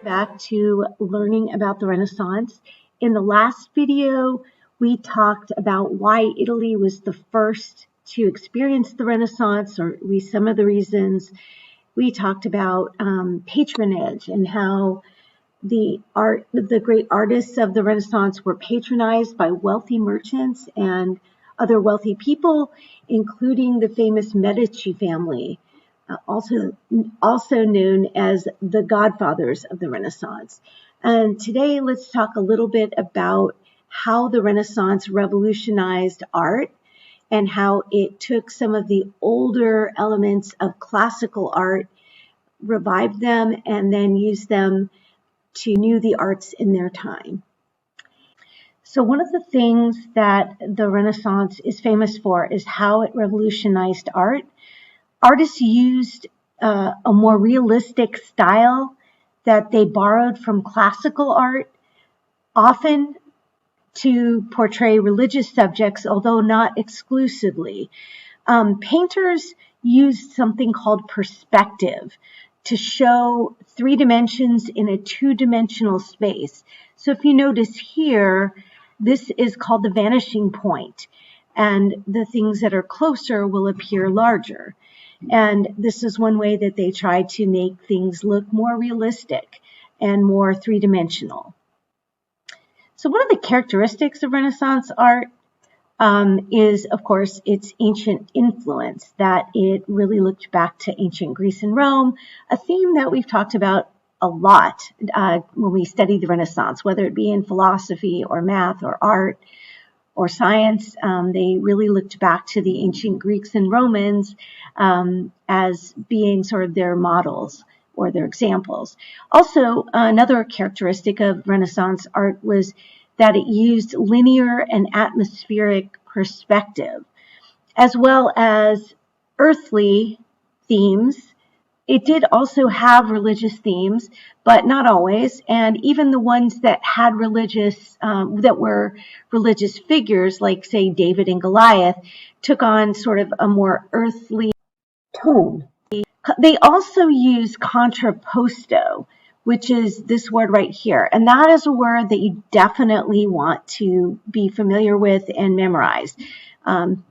Back to learning about the Renaissance. In the last video, we talked about why Italy was the first to experience the Renaissance, or at least some of the reasons. We talked about patronage and how the great artists of the Renaissance were patronized by wealthy merchants and other wealthy people, including the famous Medici family, also known as the godfathers of the Renaissance. And today, let's talk a little bit about how the Renaissance revolutionized art and how it took some of the older elements of classical art, revived them, and then used them to renew the arts in their time. So one of the things that the Renaissance is famous for is how it revolutionized art. Artists used a more realistic style that they borrowed from classical art, often to portray religious subjects, although not exclusively. Painters used something called perspective to show three dimensions in a two-dimensional space. So if you notice here, this is called the vanishing point, and the things that are closer will appear larger. And this is one way that they try to make things look more realistic and more three-dimensional. So one of the characteristics of Renaissance art is, of course, its ancient influence, that it really looked back to ancient Greece and Rome, a theme that we've talked about a lot when we study the Renaissance, whether it be in philosophy or math or art or science. They really looked back to the ancient Greeks and Romans as being sort of their models or their examples. Also, another characteristic of Renaissance art was that it used linear and atmospheric perspective, as well as earthly themes. It did also have religious themes, but not always. And even the ones that had that were religious figures, like say David and Goliath, took on sort of a more earthly tone. They also use contrapposto, which is this word right here. And that is a word that you definitely want to be familiar with and memorize.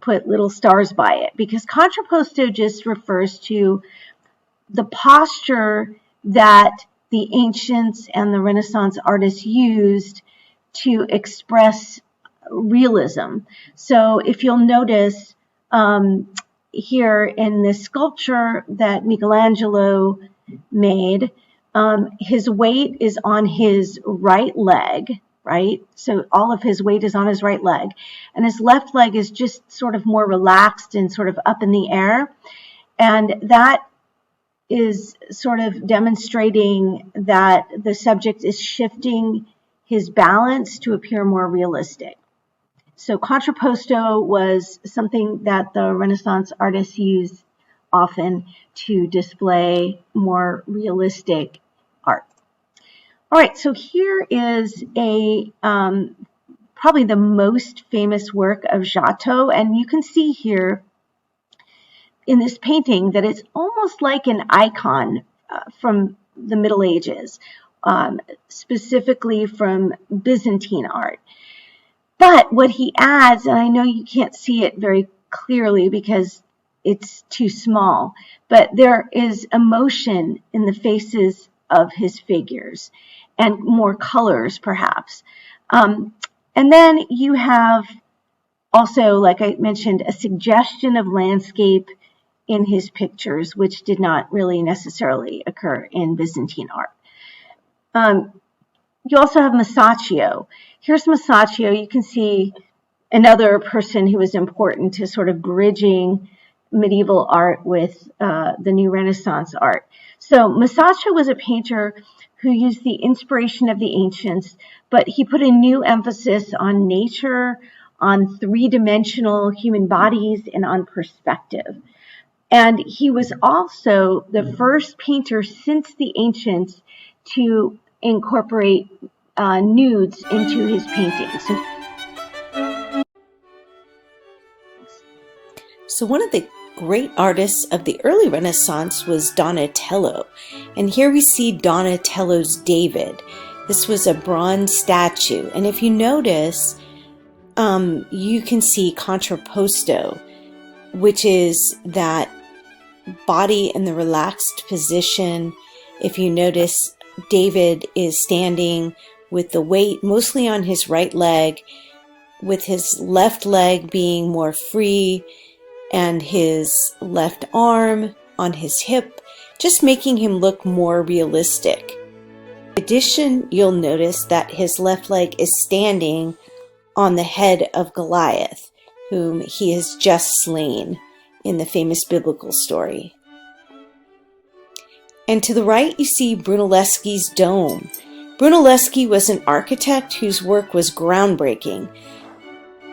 Put little stars by it, because contrapposto just refers to the posture that the ancients and the Renaissance artists used to express realism. So if you'll notice here in this sculpture that Michelangelo made, his weight is on his right leg, right? So all of his weight is on his right leg. And his left leg is just sort of more relaxed and sort of up in the air. And that is sort of demonstrating that the subject is shifting his balance to appear more realistic. So contrapposto was something that the Renaissance artists used often to display more realistic art. All right, so here is probably the most famous work of Giotto, and you can see here in this painting that it's almost like an icon from the Middle Ages, specifically from Byzantine art. But what he adds, and I know you can't see it very clearly because it's too small, but there is emotion in the faces of his figures and more colors perhaps. And then you have also, like I mentioned, a suggestion of landscape in his pictures, which did not really necessarily occur in Byzantine art. You also have Masaccio. Here's Masaccio. You can see another person who was important to sort of bridging medieval art with the new Renaissance art. So Masaccio was a painter who used the inspiration of the ancients, but he put a new emphasis on nature, on three-dimensional human bodies, and on perspective. And he was also the first painter since the ancients to incorporate nudes into his paintings. So one of the great artist of the early Renaissance was Donatello. And here we see Donatello's David. This was a bronze statue. And if you notice, you can see contrapposto, which is that body in the relaxed position. If you notice, David is standing with the weight mostly on his right leg, with his left leg being more free and his left arm on his hip, just making him look more realistic. In addition, you'll notice that his left leg is standing on the head of Goliath, whom he has just slain in the famous biblical story. And to the right, you see Brunelleschi's dome. Brunelleschi was an architect whose work was groundbreaking.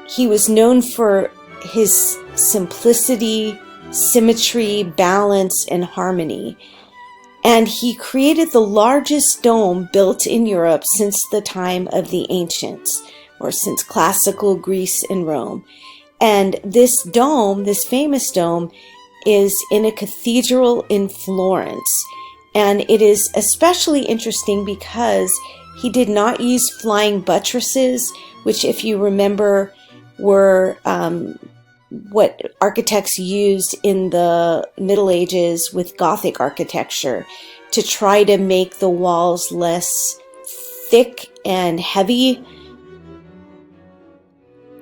He was known for his simplicity, symmetry, balance, and harmony. And he created the largest dome built in Europe since the time of the ancients, or since classical Greece and Rome. And this dome, this famous dome, is in a cathedral in Florence. And it is especially interesting because he did not use flying buttresses, which, if you remember, were what architects used in the Middle Ages with Gothic architecture to try to make the walls less thick and heavy.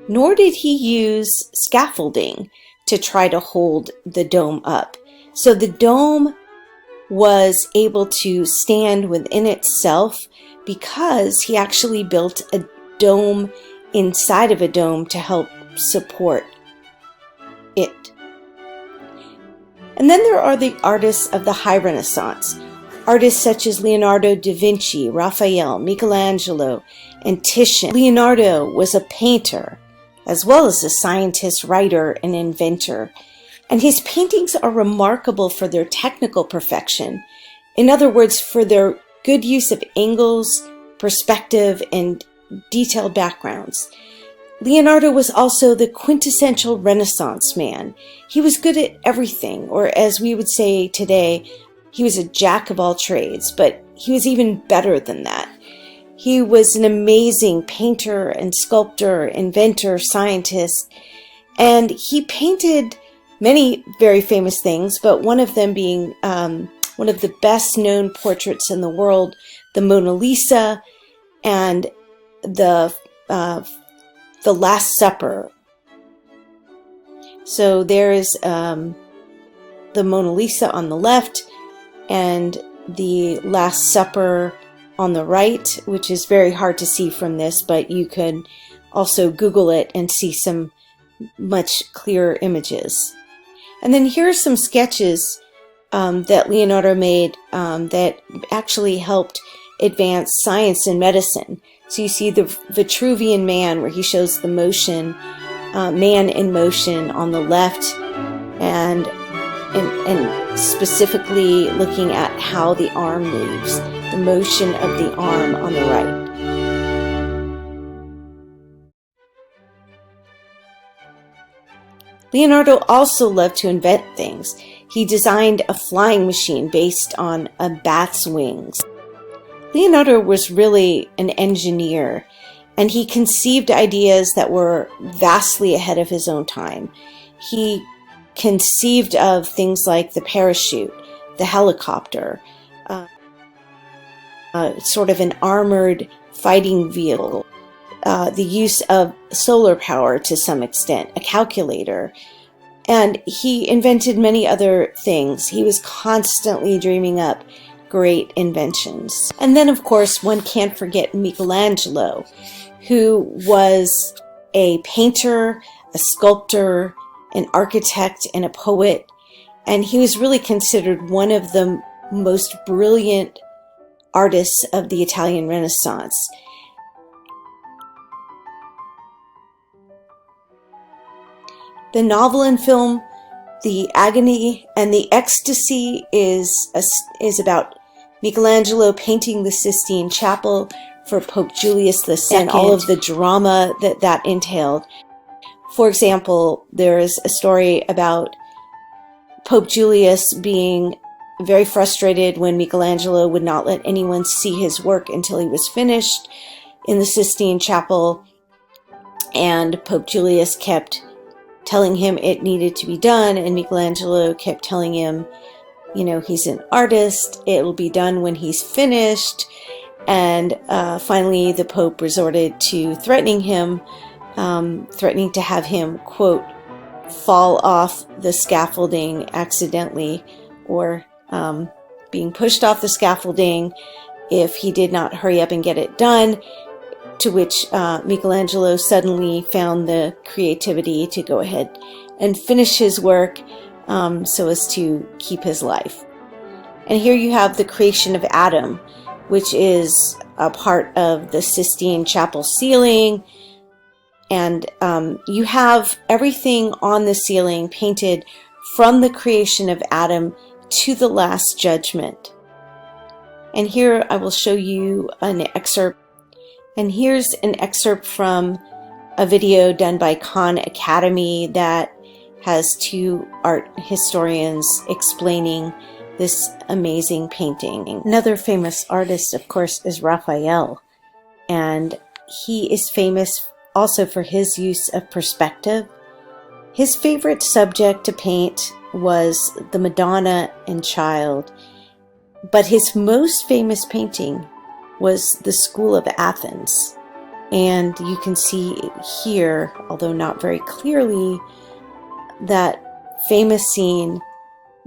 Nor did he use scaffolding to try to hold the dome up. So the dome was able to stand within itself because he actually built a dome inside of a dome to help support it. And then there are the artists of the High Renaissance, artists such as Leonardo da Vinci, Raphael, Michelangelo, and Titian. Leonardo was a painter, as well as a scientist, writer, and inventor, and his paintings are remarkable for their technical perfection. In other words, for their good use of angles, perspective, and detailed backgrounds. Leonardo was also the quintessential Renaissance man. He was good at everything, or as we would say today, he was a jack of all trades, but he was even better than that. He was an amazing painter and sculptor, inventor, scientist, and he painted many very famous things, but one of them being one of the best known portraits in the world, the Mona Lisa, and the Last Supper. So there is the Mona Lisa on the left and the Last Supper on the right, which is very hard to see from this, but you could also Google it and see some much clearer images. And then here are some sketches that Leonardo made that actually helped advance science and medicine. So you see the Vitruvian Man, where he shows the motion, man in motion on the left, and specifically looking at how the arm moves, the motion of the arm on the right. Leonardo also loved to invent things. He designed a flying machine based on a bat's wings. Leonardo was really an engineer, and he conceived ideas that were vastly ahead of his own time. He conceived of things like the parachute, the helicopter, sort of an armored fighting vehicle, the use of solar power to some extent, a calculator, and he invented many other things. He was constantly dreaming up great inventions. And then, of course, one can't forget Michelangelo, who was a painter, a sculptor, an architect, and a poet. And he was really considered one of the most brilliant artists of the Italian Renaissance. The novel and film, The Agony and the Ecstasy, is about Michelangelo painting the Sistine Chapel for Pope Julius II and all of the drama that entailed. For example, there is a story about Pope Julius being very frustrated when Michelangelo would not let anyone see his work until he was finished in the Sistine Chapel, and Pope Julius kept telling him it needed to be done, and Michelangelo kept telling him, he's an artist, it'll be done when he's finished. And finally the Pope resorted to threatening him, threatening to have him, quote, fall off the scaffolding accidentally, or being pushed off the scaffolding if he did not hurry up and get it done, to which Michelangelo suddenly found the creativity to go ahead and finish his work so as to keep his life. And here you have the creation of Adam, which is a part of the Sistine Chapel ceiling. And you have everything on the ceiling painted from the creation of Adam to the Last Judgment. And here I will show you an excerpt. And here's an excerpt from a video done by Khan Academy that has two art historians explaining this amazing painting. Another famous artist, of course, is Raphael. And he is famous also for his use of perspective. His favorite subject to paint was the Madonna and Child, but his most famous painting was the School of Athens. And you can see here, although not very clearly, that famous scene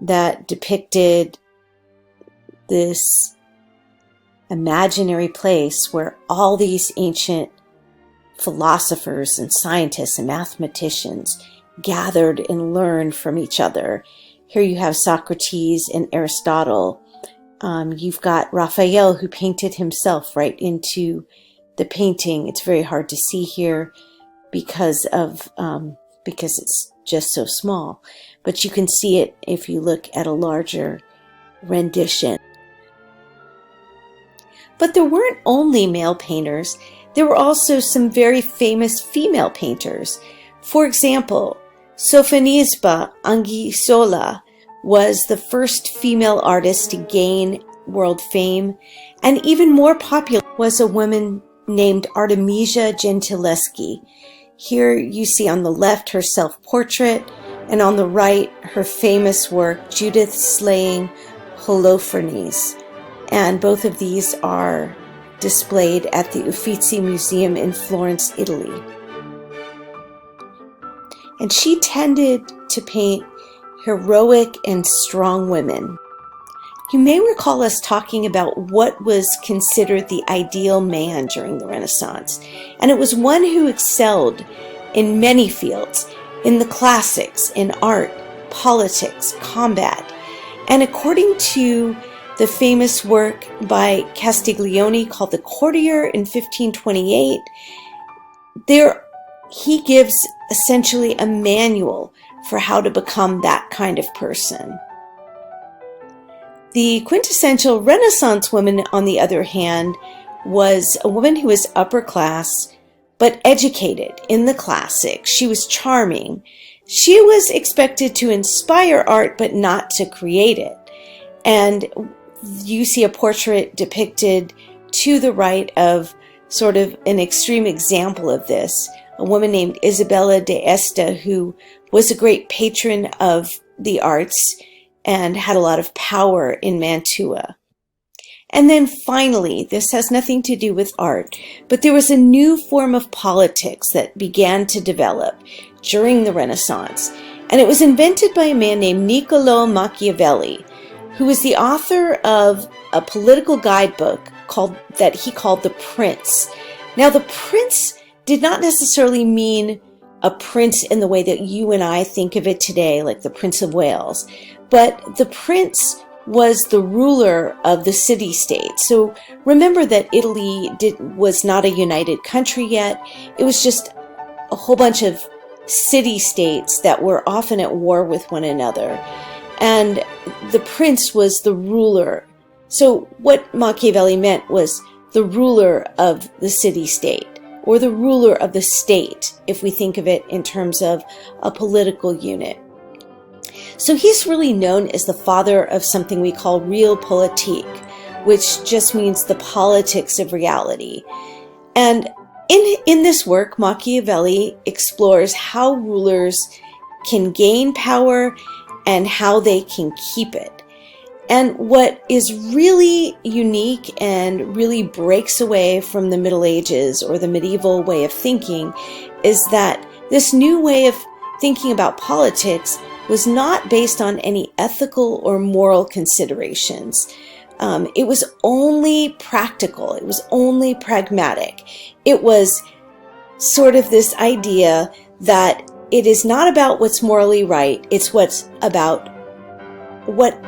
that depicted this imaginary place where all these ancient philosophers and scientists and mathematicians gathered and learned from each other. Here you have Socrates and Aristotle. You've got Raphael, who painted himself right into the painting. It's very hard to see here because it's just so small, but you can see it if you look at a larger rendition. But there weren't only male painters. There were also some very famous female painters. For example, Sofonisba Anguissola was the first female artist to gain world fame, and even more popular was a woman named Artemisia Gentileschi. Here you see on the left her self-portrait, and on the right her famous work, Judith Slaying Holofernes. And both of these are displayed at the Uffizi Museum in Florence, Italy. And she tended to paint heroic and strong women. You may recall us talking about what was considered the ideal man during the Renaissance, and it was one who excelled in many fields, in the classics, in art, politics, combat. And according to the famous work by Castiglione called The Courtier in 1528, he gives essentially a manual for how to become that kind of person. The quintessential Renaissance woman, on the other hand, was a woman who was upper class but educated in the classics. She was charming. She was expected to inspire art but not to create it. And you see a portrait depicted to the right of sort of an extreme example of this, a woman named Isabella d'Este, who was a great patron of the arts and had a lot of power in Mantua. And then finally, this has nothing to do with art, but there was a new form of politics that began to develop during the Renaissance, and it was invented by a man named Niccolò Machiavelli, who was the author of a political guidebook that he called The Prince. Now, the Prince did not necessarily mean a prince in the way that you and I think of it today, like the Prince of Wales, but the prince was the ruler of the city-state. So remember that Italy was not a united country yet. It was just a whole bunch of city-states that were often at war with one another. And the prince was the ruler. So what Machiavelli meant was the ruler of the city-state, or the ruler of the state, if we think of it in terms of a political unit. So he's really known as the father of something we call realpolitik, which just means the politics of reality. And in this work, Machiavelli explores how rulers can gain power and how they can keep it. And what is really unique and really breaks away from the Middle Ages or the medieval way of thinking is that this new way of thinking about politics was not based on any ethical or moral considerations. It was only practical. It was only pragmatic. It was sort of this idea that it is not about what's morally right. It's what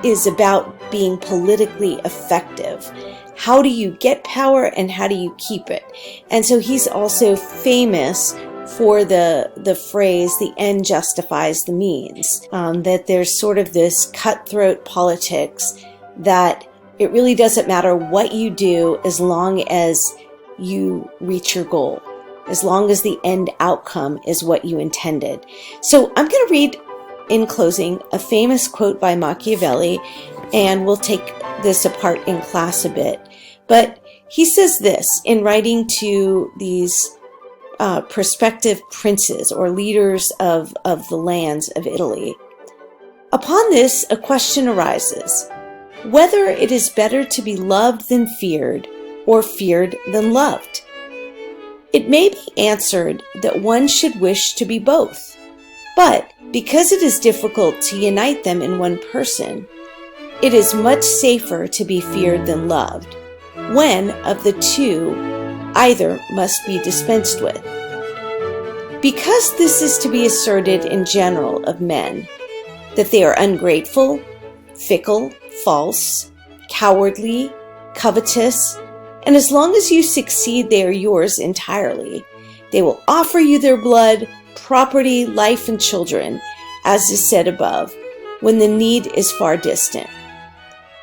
is about being politically effective. How do you get power and how do you keep it? And so he's also famous for the phrase, the end justifies the means, that there's sort of this cutthroat politics that it really doesn't matter what you do as long as you reach your goal, as long as the end outcome is what you intended. So I'm going to read, in closing, a famous quote by Machiavelli, and we'll take this apart in class a bit. But he says this in writing to these prospective princes or leaders of the lands of Italy. Upon this, a question arises, whether it is better to be loved than feared, or feared than loved. It may be answered that one should wish to be both, but because it is difficult to unite them in one person, it is much safer to be feared than loved, when of the two either must be dispensed with. Because this is to be asserted in general of men, that they are ungrateful, fickle, false, cowardly, covetous, and as long as you succeed, they are yours entirely. They will offer you their blood, property, life, and children, as is said above, when the need is far distant.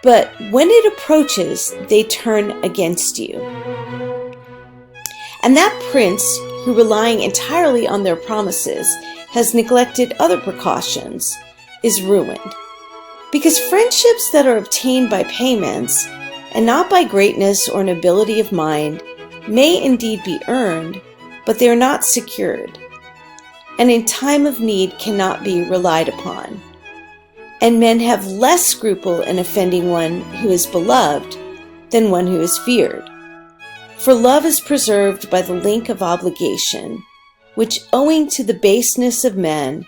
But when it approaches, they turn against you. And that prince, who relying entirely on their promises, has neglected other precautions, is ruined. Because friendships that are obtained by payments, and not by greatness or nobility of mind, may indeed be earned, but they are not secured, and in time of need cannot be relied upon. And men have less scruple in offending one who is beloved than one who is feared. For love is preserved by the link of obligation, which, owing to the baseness of men,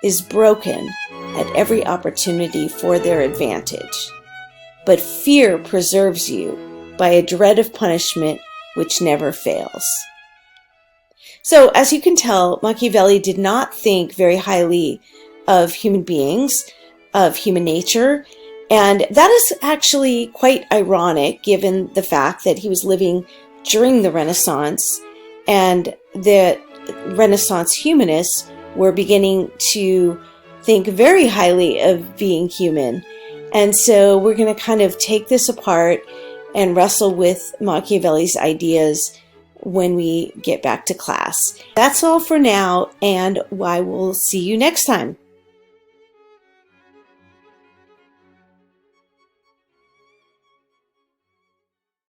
is broken at every opportunity for their advantage. But fear preserves you by a dread of punishment which never fails. So, as you can tell, Machiavelli did not think very highly of human beings, of human nature, and that is actually quite ironic given the fact that he was living during the Renaissance, and the Renaissance humanists were beginning to think very highly of being human. And so we're going to kind of take this apart and wrestle with Machiavelli's ideas when we get back to class. That's all for now, and I will see you next time.